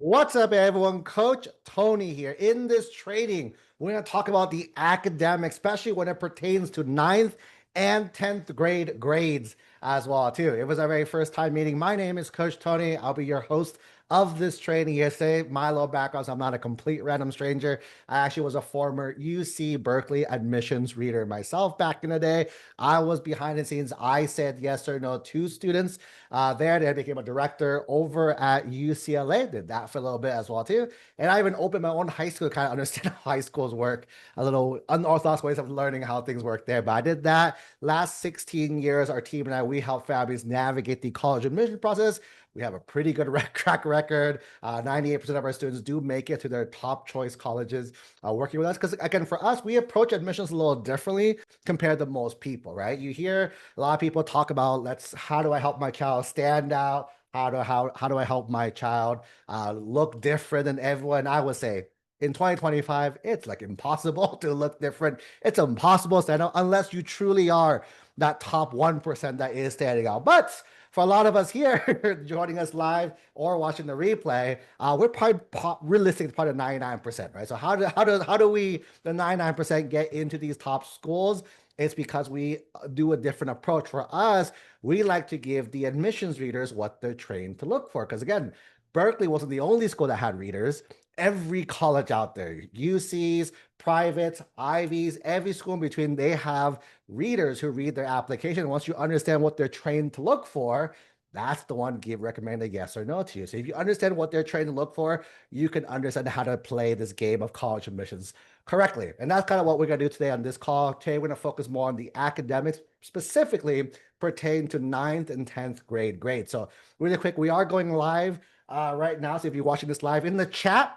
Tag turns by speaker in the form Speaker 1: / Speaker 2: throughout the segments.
Speaker 1: What's up, everyone? Coach Tony here. In this training, we're going to talk about the academic, especially when it pertains to ninth and 10th grade grades as well, too. It was our very first time meeting. My name is Coach Tony. I'll be your host of this training yesterday. My little background, so I'm not a complete random stranger. I actually was a former UC Berkeley admissions reader myself back in the day. I was behind the scenes. I said yes or no to students there. They became a director over at UCLA, did that for a little bit as well too. And I even opened my own high school to kind of understand how high schools work, a little unorthodox ways of learning how things work there. But I did that. Last 16 years, our team and I, we help families navigate the college admission process. We have a pretty good track record. 98% of our students do make it to their top choice colleges working with us. Because again, for us, we approach admissions a little differently compared to most people, right? You hear a lot of people talk about, how do I help my child stand out? How do I help my child look different than everyone? I would say in 2025, it's like impossible to look different. It's impossible to stand out unless you truly are that top 1% that is standing out. But for a lot of us here joining us live or watching the replay, we're probably realistic, probably 99%, right? So how do we, the 99%, get into these top schools? It's because we do a different approach. For us, we like to give the admissions readers what they're trained to look for. Because again, Berkeley wasn't the only school that had readers. Every college out there, UCs, privates, Ivies, every school in between, they have readers who read their application. Once you understand what they're trained to look for, that's the one recommend a yes or no to you. So if you understand what they're trained to look for, you can understand how to play this game of college admissions correctly. And that's kind of what we're going to do today on this call. Today, we're going to focus more on the academics, specifically pertain to 9th and 10th grade grades. So really quick, we are going live right now. So if you're watching this live in the chat,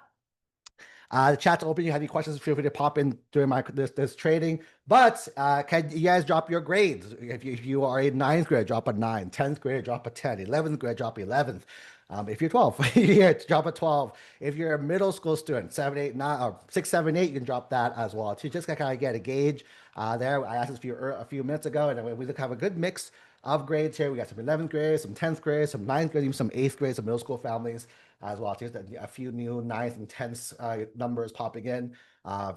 Speaker 1: the chat's open. You have any questions, feel free to pop in during this training. But can you guys drop your grades? If you are a 9th grade, drop a 9. 10th grade, drop a 10. 11th grade, drop 11th. If you're 12, yeah, drop a 12. If you're a middle school student, 7, 8, 9, or 6, 7, 8, you can drop that as well. To just kind of get a gauge there. I asked this a few minutes ago, and we have a good mix of grades here. We got some 11th grade, some 10th grade, some 9th grade, even some 8th grade, some middle school families as well. Just a few new 9th and 10th numbers popping in.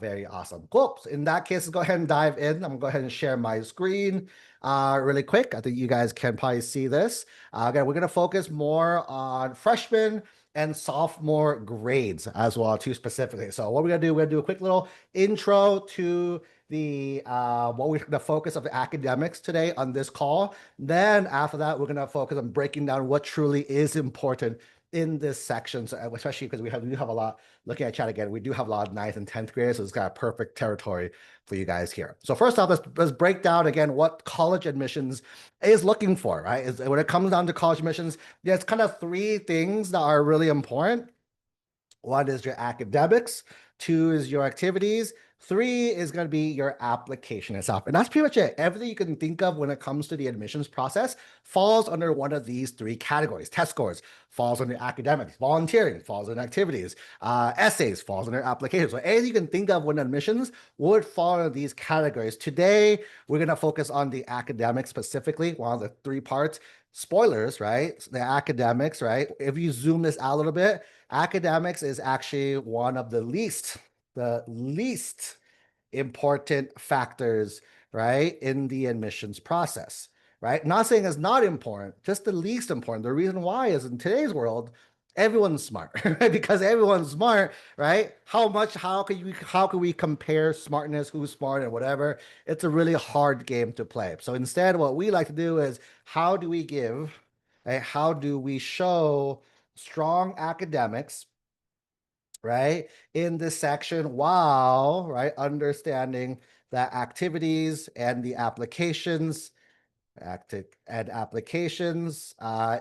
Speaker 1: Very awesome. Cool. So in that case, let's go ahead and dive in. I'm gonna go ahead and share my screen really quick. I think you guys can probably see this. Again, we're gonna focus more on freshmen and sophomore grades as well, too, specifically. So what we're gonna do, we're gonna do a quick little intro to the focus of the academics today on this call. Then after that, we're gonna focus on breaking down what truly is important in this section, so especially because we do have a lot, looking at chat again, we do have a lot of 9th and 10th graders, so it's got a perfect territory for you guys here. So first off, let's break down again what college admissions is looking for, right? When it comes down to college admissions, there's kind of 3 things that are really important. 1 is your academics, 2 is your activities, 3 is going to be your application itself. And that's pretty much it. Everything you can think of when it comes to the admissions process falls under one of these 3 categories. Test scores falls under academics, volunteering falls under activities, essays falls under applications. So anything you can think of when admissions would fall under these categories. Today, we're going to focus on the academics specifically, one of the 3 parts. Spoilers, right? The academics, right? If you zoom this out a little bit, academics is actually one of the least important factors, right, in the admissions process, right? Not saying it's not important, just the least important. The reason why is in today's world, everyone's smart, right? Because everyone's smart, right? How can we compare smartness, who's smart and whatever? It's a really hard game to play. So instead, what we like to do is how do we show strong academics, right, in this section while, right, understanding that activities and the applications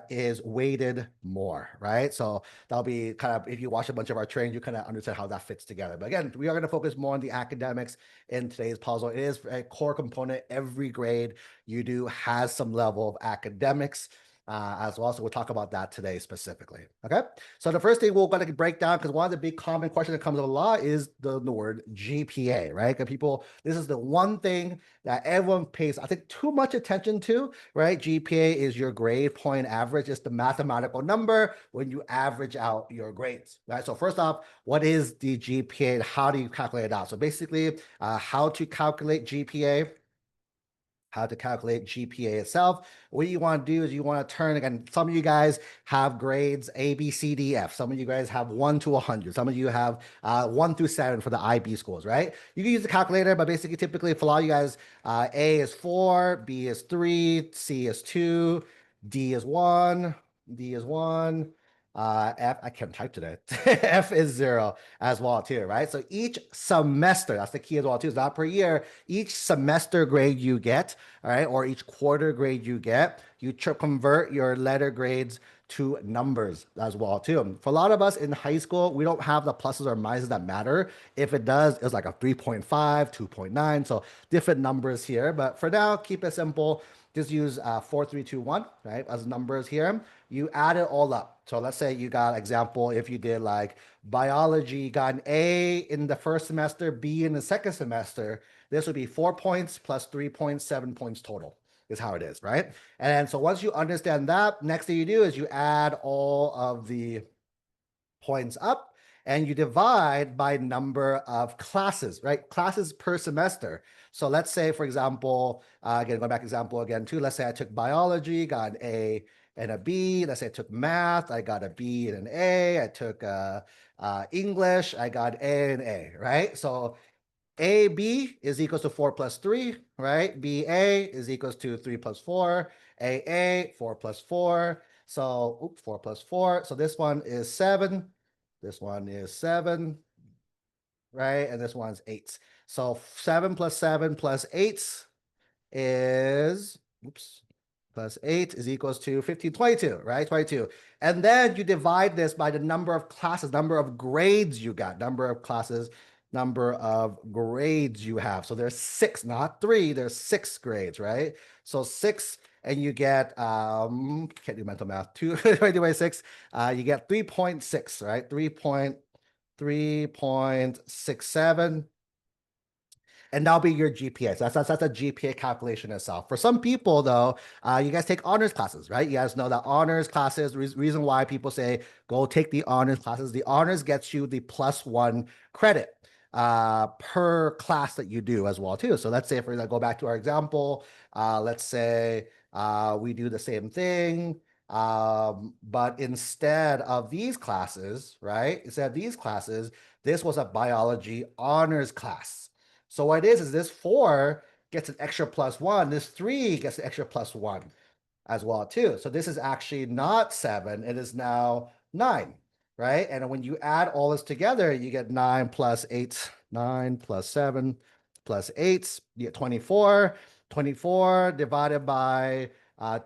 Speaker 1: is weighted more, right? So that'll be kind of, if you watch a bunch of our trainings, you kind of understand how that fits together. But again, we are going to focus more on the academics in today's puzzle. It is a core component. Every grade you do has some level of academics. as well. So we'll talk about that today specifically. Okay. So the first thing we're going to break down, because one of the big common questions that comes up a lot is the word GPA, right? Because people, this is the one thing that everyone pays, I think, too much attention to, right? GPA is your grade point average. It's the mathematical number when you average out your grades, right? So first off, what is the GPA and how do you calculate it out? So basically, how to calculate GPA. How to calculate GPA itself. What you want to do is you want to turn, again, some of you guys have grades A, B, C, D, F. Some of you guys have 1 to 100. Some of you have 1 through 7 for the IB schools, right? You can use the calculator, but basically, typically for a lot of you guys, A is 4, B is 3, C is 2, D is 1, D is 1. F, I can't type today. F is 0 as well too, right? So each semester, that's the key as well too, it's not per year. Each semester grade you get, all right, or each quarter grade you get, you convert your letter grades to numbers as well too. For a lot of us in high school, we don't have the pluses or minuses that matter. If it does, it's like a 3.5, 2.9, so different numbers here. But for now, keep it simple. Just use 4, 3, 2, 1, right, as numbers here. You add it all up. So let's say you got example, if you did like biology, you got an A in the first semester, B in the second semester, this would be 4 points plus 3.7 points total is how it is, right? And so once you understand that, next thing you do is you add all of the points up and you divide by number of classes, right? Classes per semester. So let's say, for example, again, going back example again too, let's say I took biology, got an A and a B. Let's say I took math, I got a B and an A. I took English, I got A and A, right? So AB is equals to 4 plus 3, right? BA is equals to 3 plus 4. AA, 4 plus 4. So, oops, 4 plus 4. So this one is 7. This one is 7, right? And this one's 8. So 7 plus 7 plus 8 is, oops, plus 8 is equals to 15, 22, right? 22. And then you divide this by the number of classes, number of grades you got, number of classes, number of grades you have. So there's 6, not 3, there's 6 grades, right? So 6, and you get, can't do mental math, 2 divided by 6, you get 3.6, right? 3.67. And that'll be your GPA. So that's a GPA calculation itself. For some people, though, you guys take honors classes, right? You guys know that honors classes, reason why people say go take the honors classes, the honors gets you the +1 credit per class that you do as well, too. So let's say, for example, go back to our example. Let's say we do the same thing. But instead of these classes, right? Instead of these classes, this was a biology honors class. So what it is this 4 gets an extra +1. This 3 gets an extra +1 as well too. So this is actually not 7. It is now 9, right? And when you add all this together, you get 9 plus 8, 9 plus 7 plus 8, you get 24. 24 divided by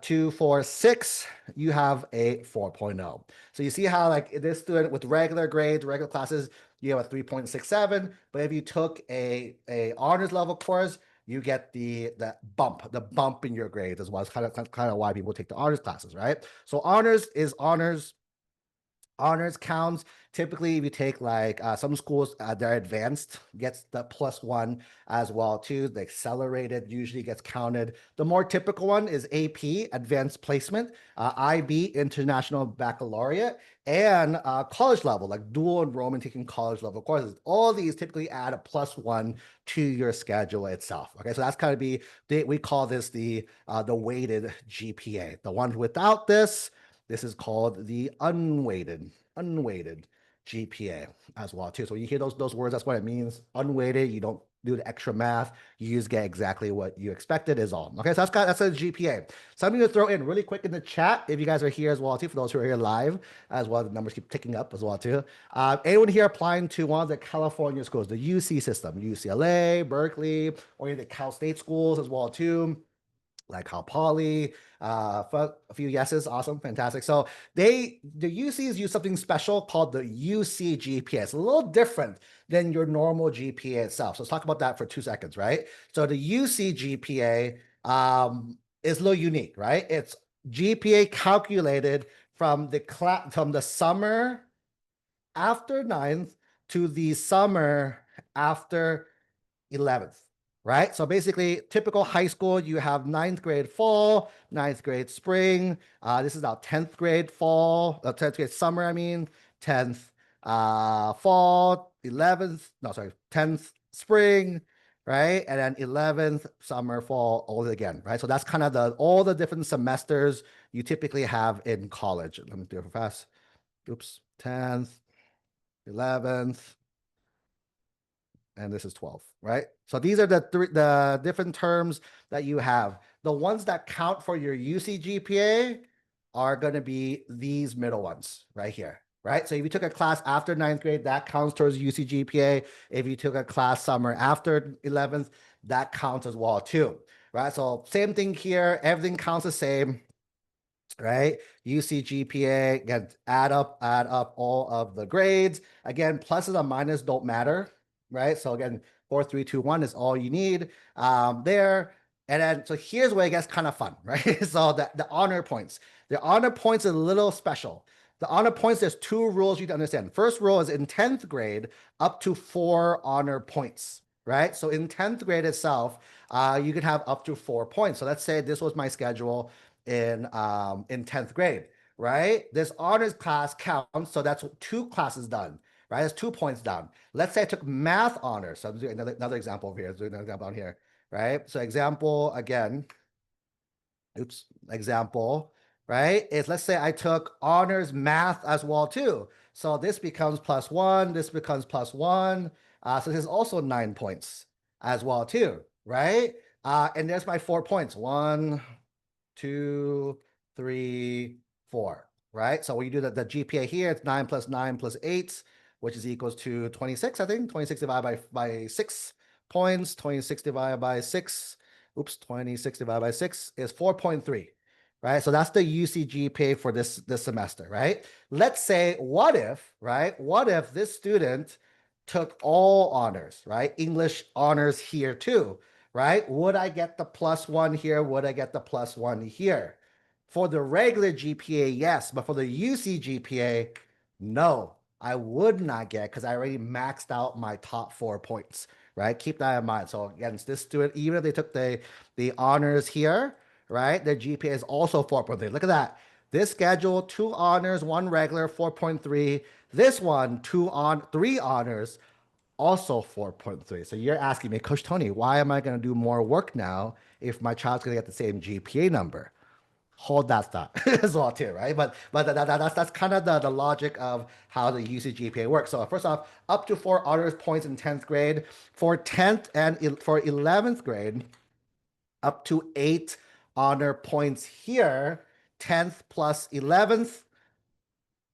Speaker 1: 2, 4, 6, you have a 4.0. So you see how like this student with regular grades, regular classes, you have a 3.67, but if you took a honors level course, you get the bump in your grades as well. It's kind of why people take the honors classes, right? So honors is honors. Honors counts. Typically, if you take like some schools, they're advanced, gets the +1 as well too. The accelerated usually gets counted. The more typical one is AP, advanced placement, IB, international baccalaureate, and college level, like dual enrollment, taking college level courses. All these typically add a +1 to your schedule itself. Okay, so that's kind of we call this the weighted GPA. The ones without this is called the unweighted GPA as well too. So when you hear those words, that's what it means. Unweighted, you don't do the extra math. You just get exactly what you expected is all. Okay, so that's a GPA. So I'm going to throw in really quick in the chat if you guys are here as well too. For those who are here live as well, the numbers keep ticking up as well too. Anyone here applying to one of the California schools, the UC system, UCLA, Berkeley, or any of the Cal State schools as well too? Like Cal Poly, a few yeses, awesome, fantastic. So the UCs use something special called the UC GPA. It's a little different than your normal GPA itself. So let's talk about that for 2 seconds, right? So the UC GPA is a little unique, right? It's GPA calculated from the summer after ninth to the summer after 11th, right? So basically, typical high school, you have ninth grade fall, ninth grade spring. This is now 10th grade fall, 10th grade summer, I mean, 10th fall, 11th, no, sorry, 10th spring, right? And then 11th summer, fall, all again, right? So that's kind of all the different semesters you typically have in college. Let me do it fast. Oops, 10th, 11th, and this is 12, right? So these are the different terms that you have. The ones that count for your UC GPA are going to be these middle ones right here, right? So if you took a class after ninth grade, that counts towards UC GPA. If you took a class summer after 11th, that counts as well too, right? So same thing here, everything counts the same, right? UC GPA, again, add up all of the grades. Again, pluses and minus don't matter, right? So again, 4, 3, 2, 1 is all you need there. And then, so here's where it gets kind of fun, right? So the honor points. The honor points is a little special. The honor points, there's two rules you need to understand. First rule is in 10th grade, up to 4 honor points, right? So in 10th grade itself, you can have up to 4 points. So let's say this was my schedule in 10th grade, right? This honors class counts, so that's 2 classes done, right? That's 2 points done. Let's say I took math honors. So I'm doing another example over here. Let's do another example on here, right? So example again, example, right? Is let's say I took honors math as well too. So this becomes +1, this becomes +1. So this is also 9 points as well too, right? And there's my 4 points. 1, 2, 3, 4, right? So when you do the GPA here, it's 9 plus 9 plus 8, which is equals to 26, I think. 26 divided by 6 points. 26 divided by 6, 26 divided by 6 is 4.3, right? So that's the UC GPA for this semester, right? Let's say, what if, right? What if this student took all honors, right? English honors here too, right? Would I get the +1 here? Would I get the +1 here? For the regular GPA, yes, but for the UC GPA, no, I would not get because I already maxed out my top 4 points, right? Keep that in mind. So again, this student, even if they took the honors here, right, their GPA is also 4.3. Look at that. This schedule, 2 honors, 1 regular, 4.3. This one, 3 honors, also 4.3. So you're asking me, Coach Tony, why am I going to do more work now if my child's going to get the same GPA number? Hold that thought as well too, right? But that's kind of the logic of how the UC GPA works. So first off, up to 4 honors points in 10th grade. For 10th and for 11th grade, up to 8 honor points here. 10th plus 11th,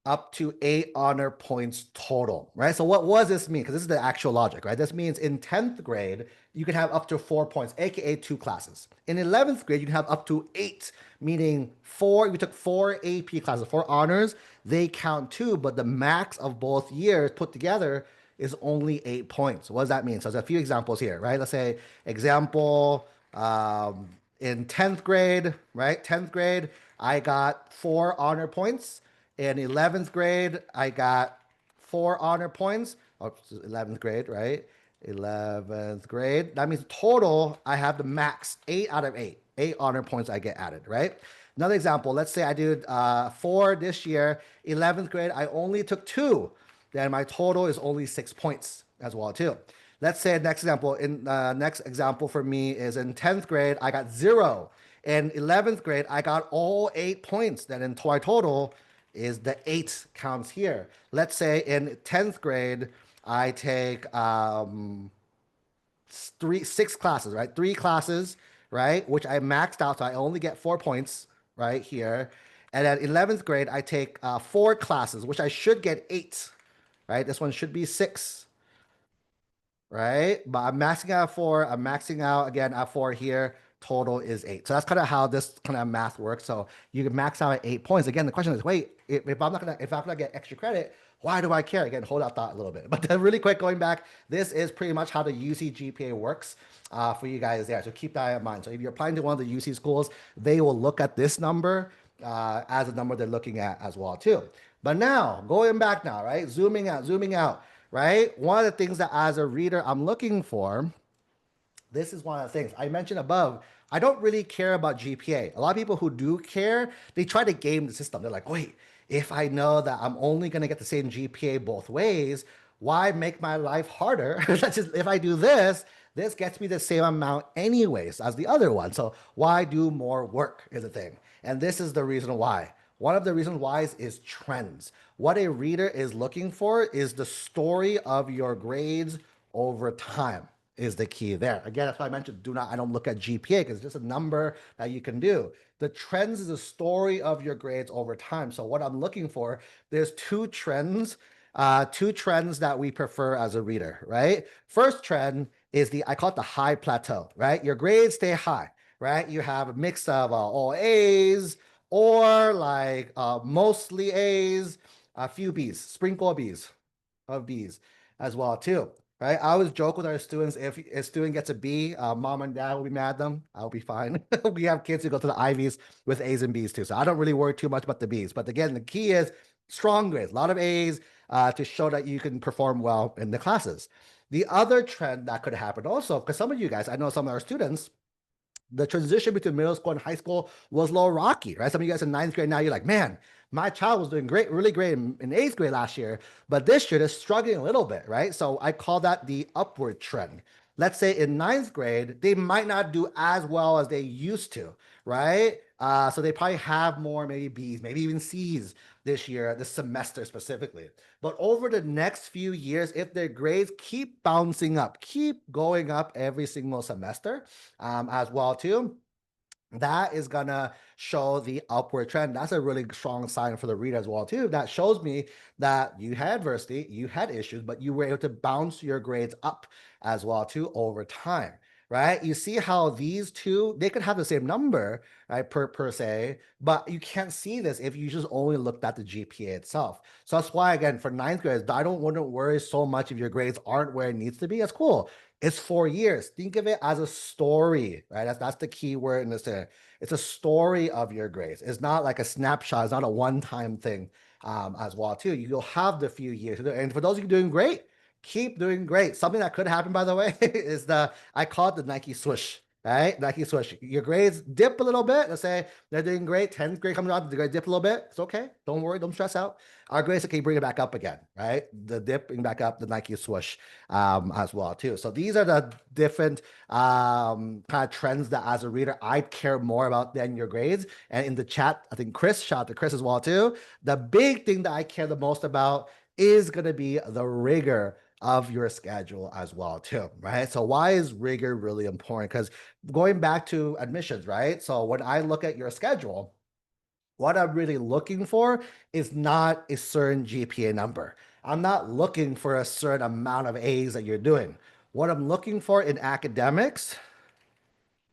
Speaker 1: up to 8 honor points total, right? So what does this mean? Because this is the actual logic, right? This means in 10th grade, you can have up to 4 points, aka 2 classes. In 11th grade, you can have up to 8, meaning 4, you took 4 AP classes, 4 honors, they count too, but the max of both years put together is only 8 points. What does that mean? So there's a few examples here, right? Let's say example in 10th grade, right? 10th grade, I got 4 honor points. In 11th grade, I got 4 honor points. Oh, 11th grade, right? 11th grade. That means total, I have the max 8 out of 8. 8 honor points I get added, right? Another example, let's say I did 4 this year. 11th grade, I only took 2. Then my total is only 6 points as well too. Let's say next example for me is in 10th grade, I got 0. In 11th grade, I got all 8 points. Then in my total is the 8 counts here. Let's say in 10th grade, I take 6 classes, right? 3 classes, right? Which I maxed out, so I only get 4 points right here. And at 11th grade, I take 4 classes, which I should get 8, right? This one should be 6, right? But I'm maxing out at 4. I'm maxing out again at 4 here. Total is 8. So that's kind of how this kind of math works. So you can max out at 8 points. Again, the question is, wait, if I'm gonna get extra credit, why do I care? Again, hold that thought a little bit. But then really quick, going back, this is pretty much how the UC GPA works for you guys there. So keep that in mind. So if you're applying to one of the UC schools, they will look at this number as a number they're looking at as well too. But now, going back now, right? Zooming out, right? One of the things that as a reader I'm looking for, this is one of the things I mentioned above. I don't really care about GPA. A lot of people who do care, they try to game the system. They're like, wait, if I know that I'm only going to get the same GPA both ways, why make my life harder? That's just, if I do this, this gets me the same amount anyways as the other one. So why do more work is the thing. And this is the reason why. One of the reasons why is trends. What a reader is looking for is the story of your grades over time is the key there. Again, that's why I mentioned I don't look at GPA because it's just a number that you can do. The trends is the story of your grades over time. So what I'm looking for, there's two trends that we prefer as a reader, right? First trend is I call it the high plateau, right? Your grades stay high, right? You have a mix of all A's or like mostly A's, a few B's, sprinkle of B's as well too. Right. I always joke with our students, if a student gets a B, mom and dad will be mad at them. I'll be fine. We have kids who go to the Ivies with A's and B's too. So I don't really worry too much about the B's. But again, the key is strong grades, a lot of A's to show that you can perform well in the classes. The other trend that could happen also, because some of you guys, I know some of our students, the transition between middle school and high school was a little rocky, right? Some of you guys in ninth grade now, you're like, man, my child was doing great, really great in eighth grade last year, but this year they're struggling a little bit, right? So I call that the upward trend. Let's say in ninth grade, they might not do as well as they used to, right? So they probably have more maybe B's, maybe even C's this year, this semester specifically. But over the next few years, if their grades keep bouncing up, keep going up every single semester as well too, that is gonna show the upward trend. That's a really strong sign for the reader as well too. That shows me that you had adversity, you had issues, but you were able to bounce your grades up as well too over time, right? You see how these two, they could have the same number, right, per se, but you can't see this if you just only looked at the GPA itself. So that's why, again, for ninth grade, wouldn't worry so much if your grades aren't where it needs to be. That's cool. It's 4 years. Think of it as a story, right? That's the key word in this. It's a story of your grades. It's not like a snapshot. It's not a one-time thing as well, too. You'll have the few years. And for those of you doing great, keep doing great. Something that could happen, by the way, is I call it the Nike swoosh, right? Nike swoosh. Your grades dip a little bit. Let's say they're doing great. 10th grade comes out, the grade dip a little bit. It's okay. Don't worry. Don't stress out. Our grades can bring it back up again, right? The dipping back up, the Nike swoosh as well too. So these are the different kind of trends that as a reader, I care more about than your grades. And in the chat, I think shout out to Chris as well too. The big thing that I care the most about is going to be the rigor of your schedule as well too, right? So why is rigor really important? Because going back to admissions, right? So when I look at your schedule, what I'm really looking for is not a certain GPA number. I'm not looking for a certain amount of A's that you're doing. What I'm looking for in academics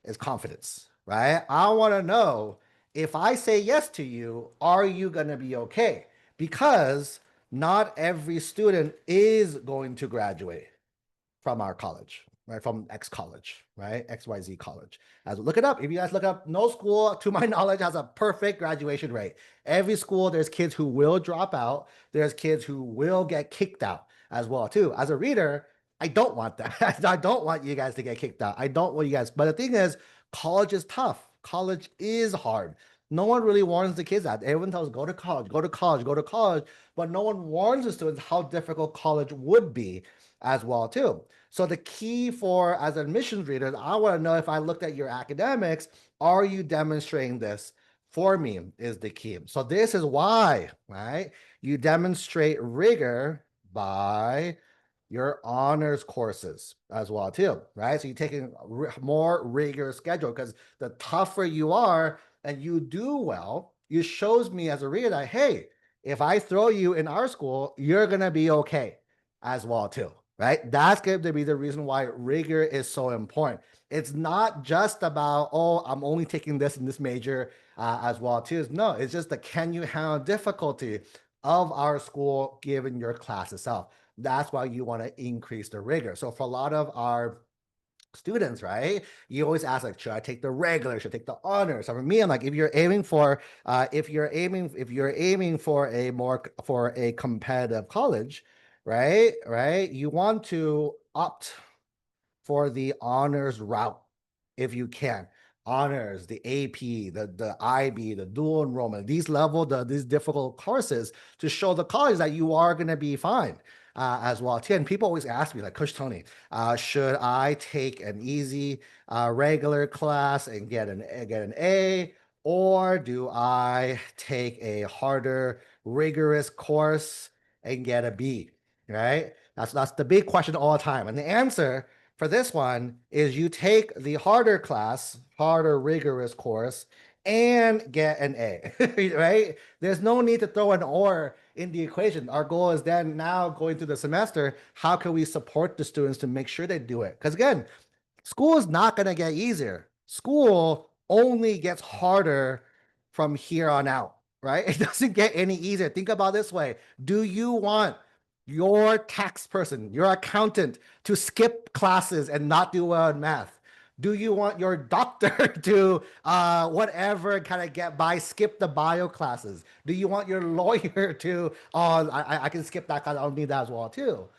Speaker 1: is confidence, right? I want to know, if I say yes to you, are you going to be okay? Because not every student is going to graduate from our college, right? From X college, right? XYZ college. As look it up. If you guys look up, no school, to my knowledge, has a perfect graduation rate. Every school, there's kids who will drop out. There's kids who will get kicked out as well, too. As a reader, I don't want that. I don't want you guys to get kicked out. I don't want you guys. But the thing is, college is tough. College is hard. No one really warns the kids that. Everyone tells, go to college, go to college, go to college. But no one warns the students how difficult college would be as well, too. So the key for, as admissions readers, I want to know, if I looked at your academics, are you demonstrating this for me is the key. So this is why, right? You demonstrate rigor by your honors courses as well too, right? So you're taking more rigorous schedule, because the tougher you are and you do well, it shows me as a reader that, hey, if I throw you in our school, you're going to be okay as well too, right? That's going to be the reason why rigor is so important. It's not just about, oh, I'm only taking this in this major as well too. No, it's just the can you handle difficulty of our school given your class itself. That's why you want to increase the rigor. So for a lot of our students, right? You always ask like, should I take the regular? Should I take the honors? So for me, I'm like, if you're aiming for, if you're aiming for a more for a competitive college, right, you want to opt for the honors route if you can. Honors, the AP, the IB, the dual enrollment, these difficult courses to show the college that you are going to be fine as well. And people always ask me, like, Coach Tony, should I take an easy regular class and get an A, or do I take a harder, rigorous course and get a B? Right? That's the big question all the time. And the answer for this one is you take the harder class, harder rigorous course, and get an A, right? There's no need to throw an or in the equation. Our goal is then now going through the semester, how can we support the students to make sure they do it? Because again, school is not going to get easier. School only gets harder from here on out, right? It doesn't get any easier. Think about it this way. Do you want your tax person, your accountant to skip classes and not do well in math? Do you want your doctor to whatever kind of get by, skip the bio classes? Do you want your lawyer to, oh, I can skip that class, I don't need that as well too?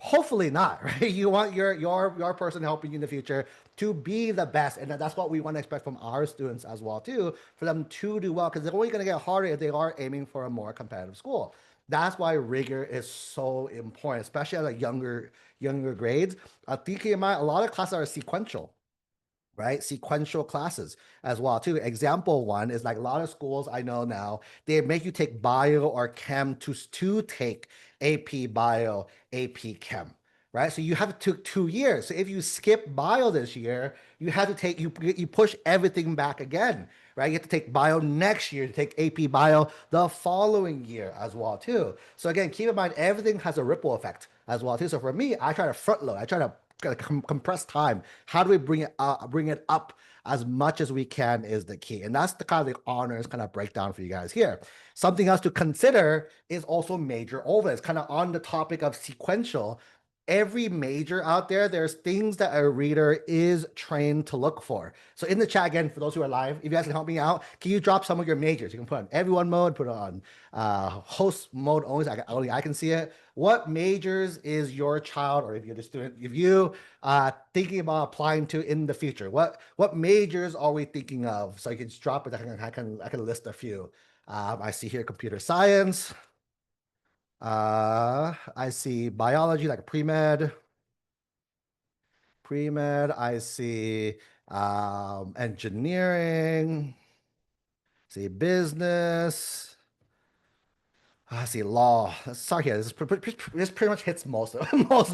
Speaker 1: Hopefully not, right? You want your person helping you in the future to be the best, and that's what we want to expect from our students as well too, for them to do well, because they're only going to get harder if they are aiming for a more competitive school. That's why rigor is so important, especially at like younger grades. Thinking in mind, a lot of classes are sequential, right? Sequential classes as well too. Example one is like a lot of schools I know now, they make you take bio or chem to take AP bio, AP chem, right? So you have to take 2 years. So if you skip bio this year, you have to take, you push everything back again, right? You have to take bio next year to take AP bio the following year as well too. So again, keep in mind, everything has a ripple effect as well too. So for me, I try to front load. I try to compress time. How do we bring it up as much as we can is the key. And that's the kind of the honors kind of breakdown for you guys here. Something else to consider is also major overlays, kind of on the topic of sequential. Every major out there, there's things that a reader is trained to look for. So in the chat again, for those who are live, if you guys can help me out, can you drop some of your majors? You can put on everyone mode, put it on host mode only I can see it. What majors is your child, or if you're the student, if you thinking about applying to in the future? What majors are we thinking of? So you can just drop it. I can list a few. I see here computer science. I see biology, like pre-med. Pre-med, I see engineering, see business. I see law. Sorry, here. This pretty much hits most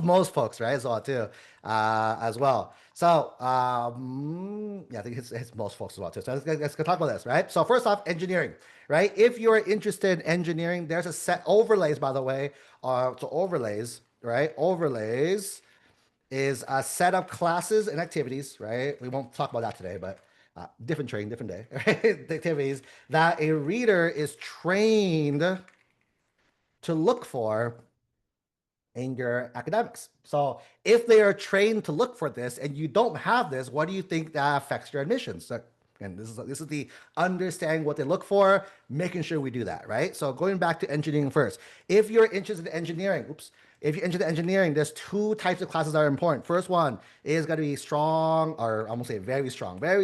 Speaker 1: most folks, right? As well too, as well. So yeah, I think it hits most folks as well too. So let's talk about this, right? So first off, engineering, right? If you're interested in engineering, there's a set overlays, by the way. So overlays, right? Overlays is a set of classes and activities, right? We won't talk about that today, but different training, different day, right? The activities that a reader is trained to look for in your academics. So if they are trained to look for this and you don't have this, what do you think that affects your admissions? So, and this is the understanding what they look for, making sure we do that, right? So going back to engineering first. If you're interested in engineering, if you're interested in engineering, there's two types of classes that are important. First one is going to be strong, or I'm gonna say very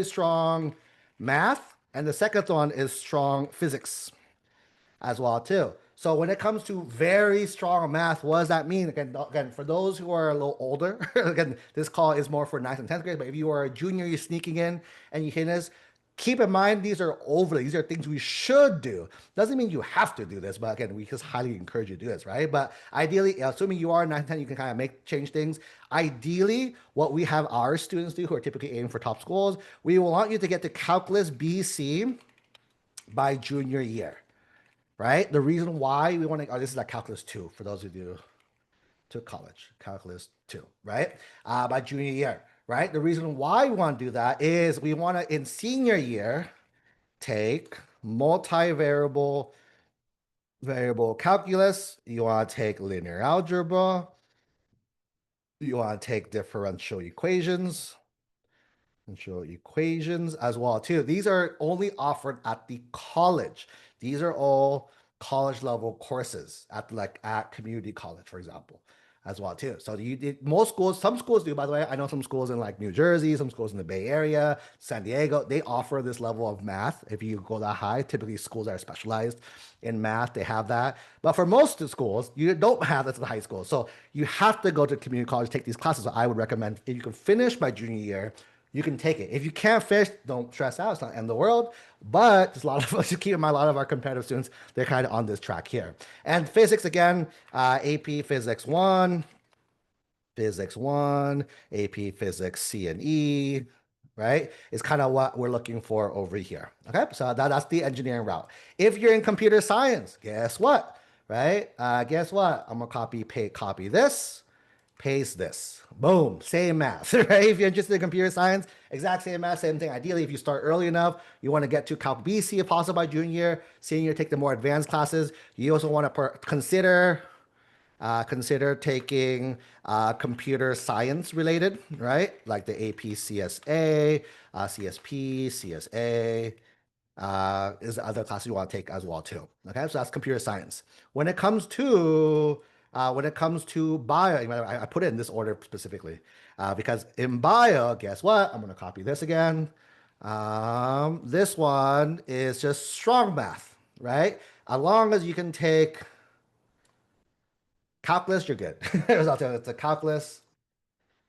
Speaker 1: strong math. And the second one is strong physics as well too. So when it comes to very strong math, what does that mean? Again, for those who are a little older, again, this call is more for 9th and 10th grade, but if you are a junior, you're sneaking in and you hit this, keep in mind, these are overlays. These are things we should do. Doesn't mean you have to do this, but again, we just highly encourage you to do this, right? But ideally, assuming you are 9th and 10th, you can kind of change things. Ideally, what we have our students do who are typically aiming for top schools, we want you to get to calculus BC by junior year, right? The reason why we want to, oh, this is like calculus 2 for those who do to college, calculus 2, right? By junior year, right? The reason why we want to do that is we want to, in senior year, take multivariable variable calculus. You want to take linear algebra. You want to take differential equations as well too. These are only offered at the college. These are all college level courses at community college, for example, as well too. So most schools, some schools do, by the way. I know some schools in like New Jersey, some schools in the Bay Area, San Diego, they offer this level of math. If you go that high, typically schools that are specialized in math, they have that. But for most schools, you don't have that in high school. So you have to go to community college, take these classes. So I would recommend if you can finish by junior year, you can take it. If you can't fish, don't stress out. It's not the end of the world. But there's a lot of us, keep in mind, a lot of our competitive students, they're kind of on this track here. And physics, again, AP Physics 1, AP Physics C and E, right? Is kind of what we're looking for over here. Okay, so that's the engineering route. If you're in computer science, guess what? Right? Guess what? I'm gonna copy this, paste this. Boom, same math, right? If you're interested in computer science, exact same math, same thing. Ideally, if you start early enough, you want to get to Calc BC if possible by junior year, senior year, take the more advanced classes. You also want to consider taking computer science related, right? Like the AP CSA, CSP, CSA, is the other class you want to take as well too. Okay, so that's computer science. When it comes to bio, I put it in this order specifically because in bio, guess what? I'm going to copy this again. This one is just strong math, right? As long as you can take calculus, you're good. It's a calculus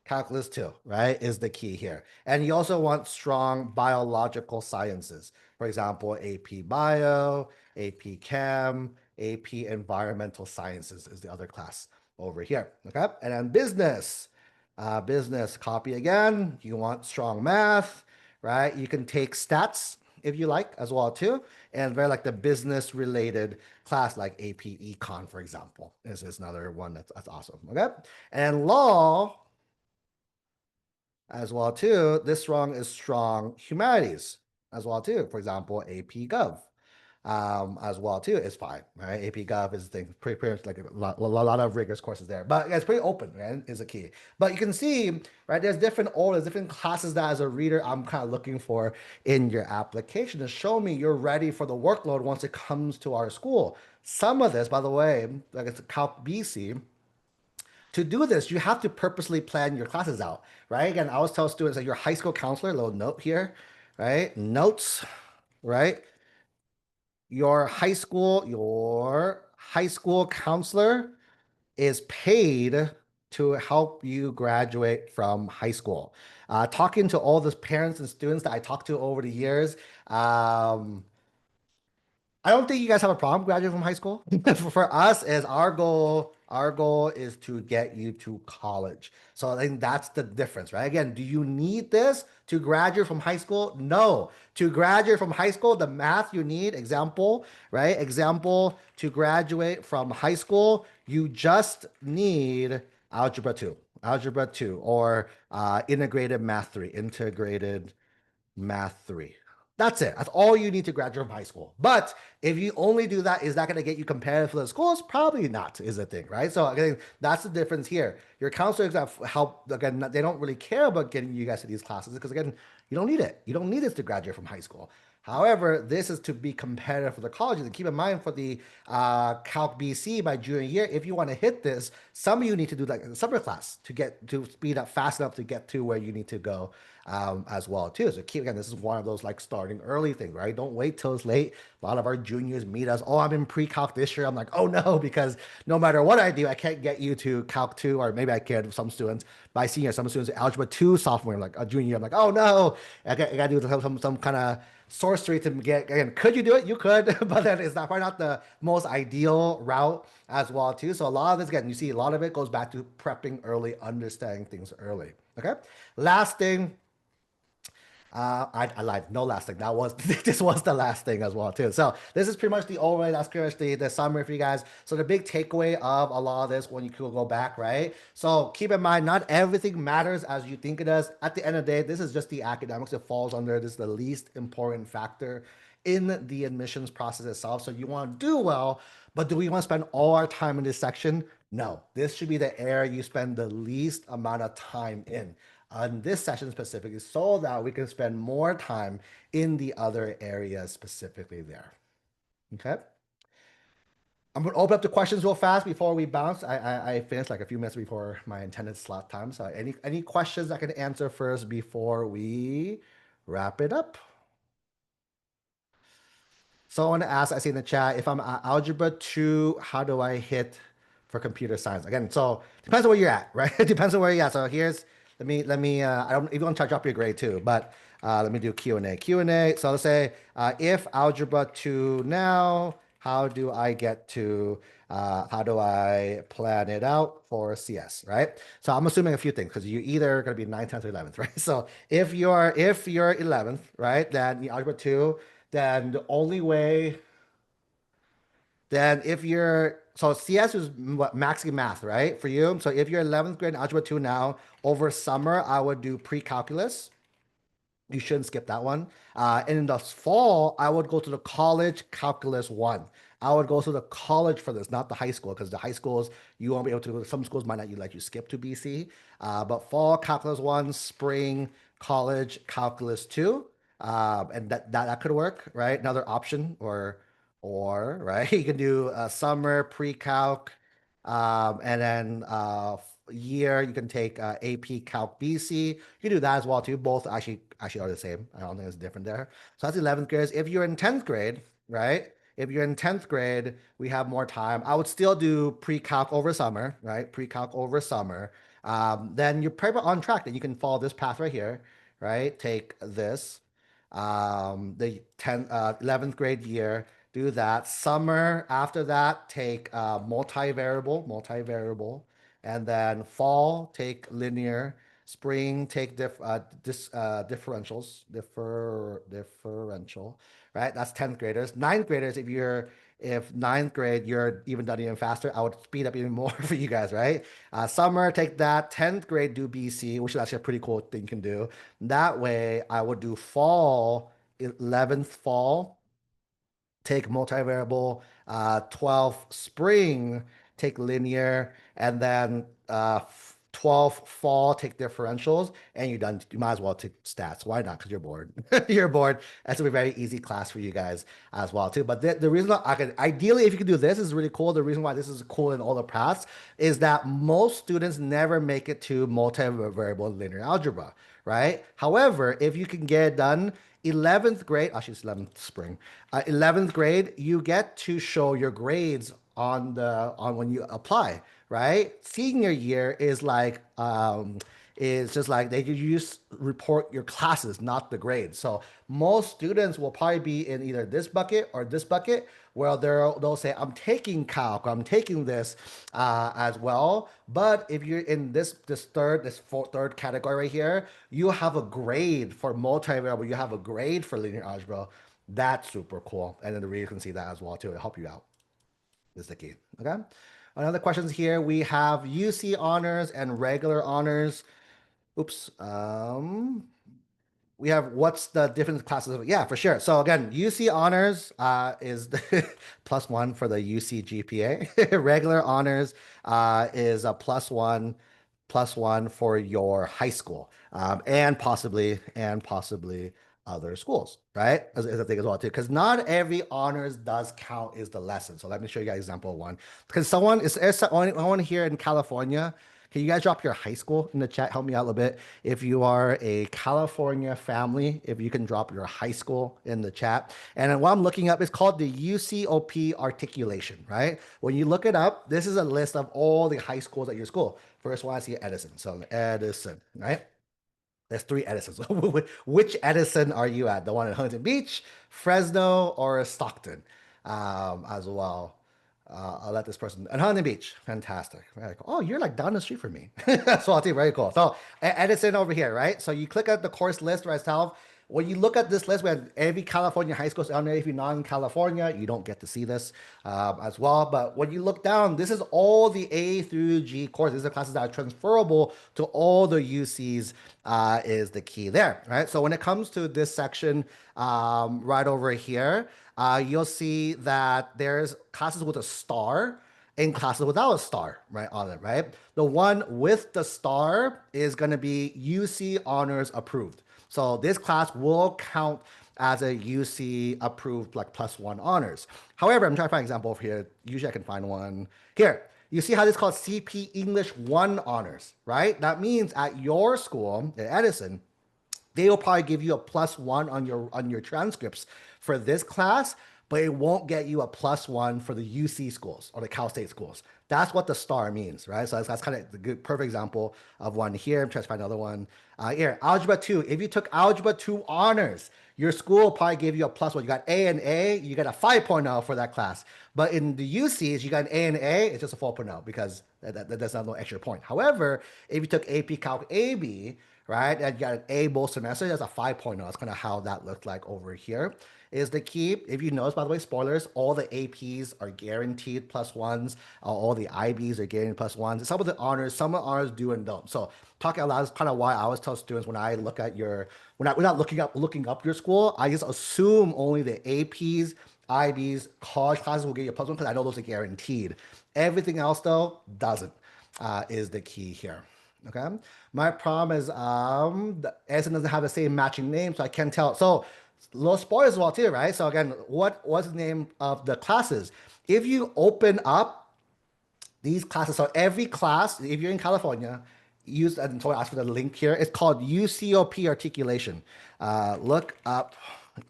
Speaker 1: 2, right, is the key here. And you also want strong biological sciences. For example, AP Bio, AP Chem, AP Environmental Sciences is the other class over here. Okay, and then business copy again. You want strong math, right? You can take stats if you like as well too, and very like the business related class like AP Econ, for example, is another one that's awesome. Okay, and law as well too. This strong is strong humanities as well too. For example, AP Gov as well too is fine, right? AP Gov is the pretty much like a lot of rigorous courses there, but yeah, it's pretty open, right? Is a key. But you can see, right? There's different classes that as a reader I'm kind of looking for in your application to show me you're ready for the workload once it comes to our school. Some of this, by the way, like it's Calc BC, to do this, you have to purposely plan your classes out, right? Again, I always tell students that your high school counselor, little note here, right? Notes, right? Your high school counselor is paid to help you graduate from high school. Talking to all the parents and students that I talked to over the years, I don't think you guys have a problem graduating from high school. For us, is our goal is to get you to college. So I think that's the difference, right? Again, do you need this to graduate from high school? No. To graduate from high school, the math you need, example, right? Example, to graduate from high school, you just need algebra 2, or integrated math 3. That's it. That's all you need to graduate from high school. But if you only do that, is that going to get you competitive for the schools? Probably not, is the thing, right? So again, that's the difference here. Your counselors have helped, again, they don't really care about getting you guys to these classes because, again, you don't need it. You don't need this to graduate from high school. However, this is to be competitive for the colleges. And keep in mind for the Calc BC by junior year, if you want to hit this, some of you need to do like a summer class to speed up fast enough to get to where you need to go as well too. So again, this is one of those like starting early things, right? Don't wait till it's late. A lot of our juniors meet us. Oh, I'm in pre-calc this year. I'm like, oh no, because no matter what I do, I can't get you to calc 2, or maybe I can with some students by senior. Some students algebra 2 sophomore, like a junior. I'm like, oh no, I got to do some kind of sorcery to get. Again, could you do it? You could, but then it's probably not the most ideal route as well too. So a lot of this, again, you see a lot of it goes back to prepping early, understanding things early. Okay, last thing, I lied. No last thing. That was this was the last thing as well too. So this is pretty much the overlay. That's pretty much the summary for you guys. So the big takeaway of a lot of this, when you could go back, right? So keep in mind, not everything matters as you think it does. At the end of the day, this is just the academics. It falls under this, the least important factor in the admissions process itself. So you want to do well, but do we want to spend all our time in this section? No, this should be the area you spend the least amount of time in this session specifically, so that we can spend more time in the other areas specifically there. Okay. I'm gonna open up the questions real fast before we bounce. I finished like a few minutes before my intended slot time. So any questions I can answer first before we wrap it up? So I want to ask, I see in the chat, if I'm algebra 2, how do I hit for computer science? Again, so depends on where you're at, right? It depends on where you're at. So here's, let me, I don't even want to drop your grade too, but let me do Q&A. Q&A, so let's say, if algebra 2 now, how do I get to, how do I plan it out for CS, right? So I'm assuming a few things, because you either going to be 9th, 10th, or 11th, right? So if you're 11th, right, then the algebra 2, then the only way, then if you're, so CS is what, maxi math, right, for you. So if you're 11th grade in algebra 2 now, over summer, I would do pre-calculus. You shouldn't skip that one. And in the fall, I would go to the college calculus 1. I would go to the college for this, not the high school, because the high schools, you won't be able to, some schools might not let you skip to BC. But fall calculus 1, spring college calculus 2. And that could work, right? Another option, or right, you can do summer pre-calc, and then year you can take AP Calc BC. You can do that as well too. Both actually are the same. I don't think it's different there. So that's 11th grade. If you're in 10th grade, right? If you're in 10th grade, we have more time. I would still do pre-calc over summer, right? Pre-calc over summer. Then you're pretty much on track. Then you can follow this path right here, right? Take this, the 11th grade year, do that. Summer, after that, take multivariable, and then fall, take linear. Spring, take differential, right? That's 10th graders. 9th graders, if 9th grade, you're even done even faster, I would speed up even more for you guys, right? Summer, take that. 10th grade, do BC, which is actually a pretty cool thing you can do. That way, I would do fall, 11th fall, take multivariable, 12 spring, take linear, and then 12 fall, take differentials, and you're done. You might as well take stats. Why not? Because you're bored. You're bored. That's a very easy class for you guys as well too. But the reason I could, ideally, if you could do this, is really cool. The reason why this is cool in all the paths is that most students never make it to multivariable linear algebra, right? However, if you can get it done 11th grade, actually it's 11th spring, 11th grade, you get to show your grades on when you apply, right? Senior year is just like they use report your classes, not the grades. So most students will probably be in either this bucket or this bucket, where they'll say, I'm taking calc, I'm taking this as well. But if you're in this third category right here, you have a grade for multivariable, you have a grade for linear algebra. That's super cool. And then the reader can see that as well too to help you out. Is the key. Okay. Another questions here. We have UC honors and regular honors. Oops. We have, what's the different classes of, yeah, for sure. So again, UC honors is the +1 for the UC GPA. Regular honors is a +1 for your high school, and possibly other schools, right? As a thing as well too, because not every honors does count as the lesson. So let me show you guys an example of one. Because someone here in California, can you guys drop your high school in the chat? Help me out a little bit. If you are a California family, if you can drop your high school in the chat. And then what I'm looking up is called the UCOP articulation, right? When you look it up, this is a list of all the high schools at your school. First one, I see Edison. So Edison, right? There's 3 Edisons. Which Edison are you at? The one in Huntington Beach, Fresno, or Stockton as well? I'll let this person, and Huntington Beach, fantastic. Very cool. Oh, you're like down the street from me. So I'll tell you, very cool. So Edison over here, right? So you click at the course list right itself. When you look at this list, we have every California high school on there. If you're not in California, you don't get to see this as well. But when you look down, this is all the A through G courses. These are classes that are transferable to all the UCs is the key there, right? So when it comes to this section right over here, you'll see that there's classes with a star in classes without a star, right, on it, right? The one with the star is going to be UC Honors approved. So this class will count as a UC approved like +1 honors. However, I'm trying to find an example over here. Usually I can find one here. You see how this is called CP English 1 honors, right? That means at your school, at Edison, they will probably give you a +1 on your transcripts for this class, but it won't get you a +1 for the UC schools or the Cal State schools. That's what the star means, right? So that's kind of the good, perfect example of one here. I'm trying to find another one. Here, Algebra 2. If you took Algebra 2 honors, your school probably gave you a +1. You got A and A, you get a 5.0 for that class. But in the UCs, you got an A and A, it's just a 4.0 because that's not no extra point. However, if you took AP Calc AB, right, and you got an A both semesters, that's a 5.0. That's kind of how that looked like over here. Is the key. If you notice, by the way, spoilers, all the APs are guaranteed +1s. All the IBs are guaranteed +1s. Some of the honors, some of the honors do and don't. So talking out loud is kind of why I always tell students when I look at your, we're not looking up your school, I just assume only the APs, IBs, college classes will get you a +1 because I know those are guaranteed. Everything else though doesn't, is the key here. Okay. My problem is the Edison doesn't have the same matching name, so I can't tell. So little spoilers as well too, right? So again, what's the name of the classes? If you open up these classes, so every class, if you're in California, use, and so I asked for the link here. It's called UCOP articulation. Look up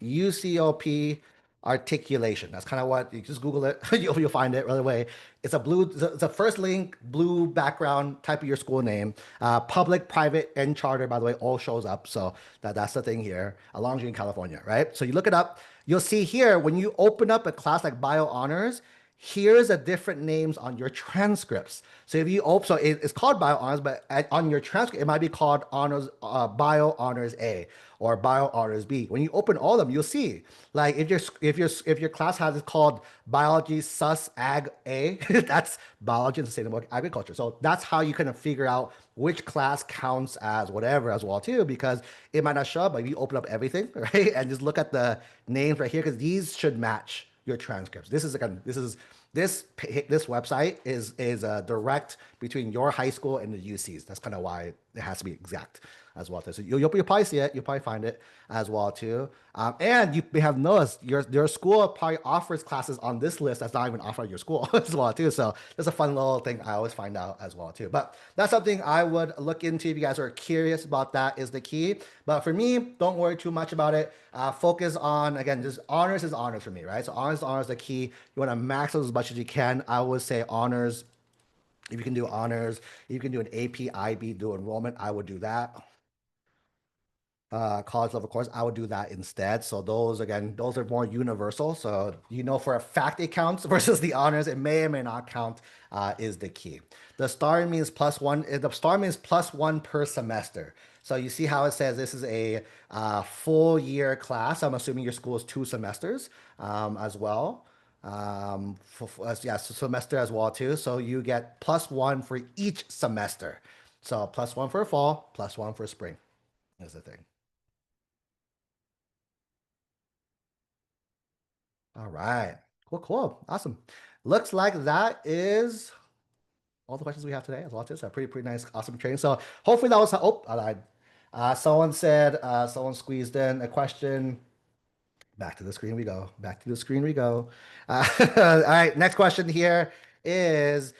Speaker 1: UCOP articulation. That's kind of what you just Google it. You'll find it right away. It's it's a first link, blue background, type of your school name. Public, private, and charter, by the way, all shows up. So that's the thing here, as long as you're in California, right? So you look it up. You'll see here when you open up a class like Bio Honors, here's the different names on your transcripts. So if you open, so it's called Bio Honors, but on your transcript, it might be called Honors, Bio Honors A or Bio Honors B. When you open all of them, you'll see, like if your class has it called Biology Sus Ag A, that's Biology and Sustainable Agriculture. So that's how you kind of figure out which class counts as whatever as well too, because it might not show up, but if you open up everything, right, and just look at the names right here, because these should match your transcripts. This website is a direct between your high school and the UCs. That's kind of why it has to be exact as well too. So you'll probably see it. You'll probably find it as well too. And you may have noticed your school probably offers classes on this list that's not even offered at your school as well too. So that's a fun little thing I always find out as well too. But that's something I would look into if you guys are curious about. That is the key. But for me, don't worry too much about it. Focus on, again, just honors is honors for me, right? So honors is the key. You want to max out as much as you can. I would say honors. If you can do honors, you can do an AP, IB, do enrollment, I would do that. College level course, I would do that instead. So those, again, those are more universal. So you know for a fact it counts versus the honors, it may or may not count, is the key. The star means +1. The star means +1 per semester. So you see how it says this is a full year class. I'm assuming your school is 2 semesters as well. Yeah, so semester as well too. So you get +1 for each semester. So +1 for fall, +1 for spring is the thing. All right. Cool, cool. Awesome. Looks like that is all the questions we have today as well too. So pretty nice, awesome training. So hopefully that was, oh, I lied. Someone said, someone squeezed in a question. Back to the screen we go. Back to the screen we go. All right, next question here is,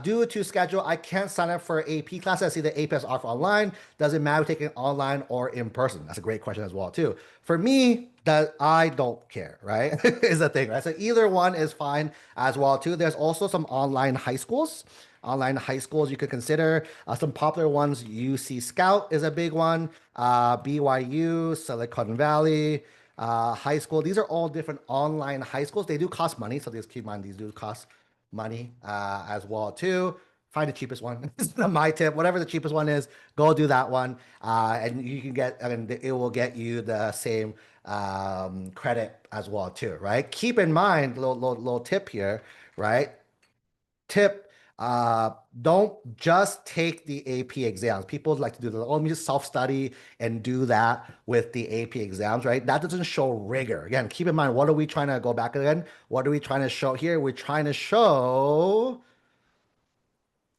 Speaker 1: due to schedule, I can't sign up for AP classes. I see the AP is offered online. Does it matter taking online or in person? That's a great question as well too. For me, that I don't care, right? Is the thing, right? So either one is fine as well too. There's also some online high schools. Online high schools you could consider. Some popular ones, UC Scout is a big one. BYU, Silicon Valley, high school. These are all different online high schools. They do cost money, so just keep in mind these do cost money as well too. find the cheapest one. This is my tip. Whatever the cheapest one is, go do that one. And you can get, I mean, it will get you the same credit as well too, right? Keep in mind, little tip here, right? Tip, don't just take the AP exams. People like to do the, oh, let me just self-study and do that with the AP exams, right? That doesn't show rigor. Again, keep in mind, what are we trying to go back again? What are we trying to show here? We're trying to show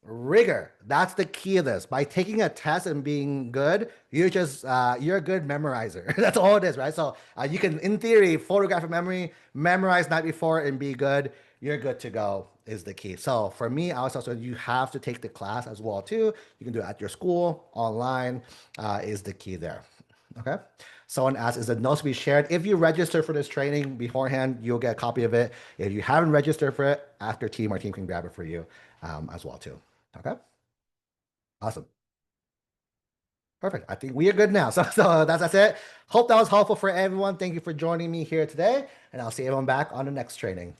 Speaker 1: rigor. That's the key of this. By taking a test and being good, you're a good memorizer. That's all it is, right? So you can, in theory, photographic memory, memorize night before and be good. You're good to go is the key. So for me, I was also you have to take the class as well too. You can do it at your school, online, is the key there. Okay. Someone asked, is the notes to be shared? If you register for this training beforehand, you'll get a copy of it. If you haven't registered for it, after team, our team can grab it for you as well too. Okay. Awesome. Perfect. I think we are good now. So that's it. Hope that was helpful for everyone. Thank you for joining me here today, and I'll see everyone back on the next training.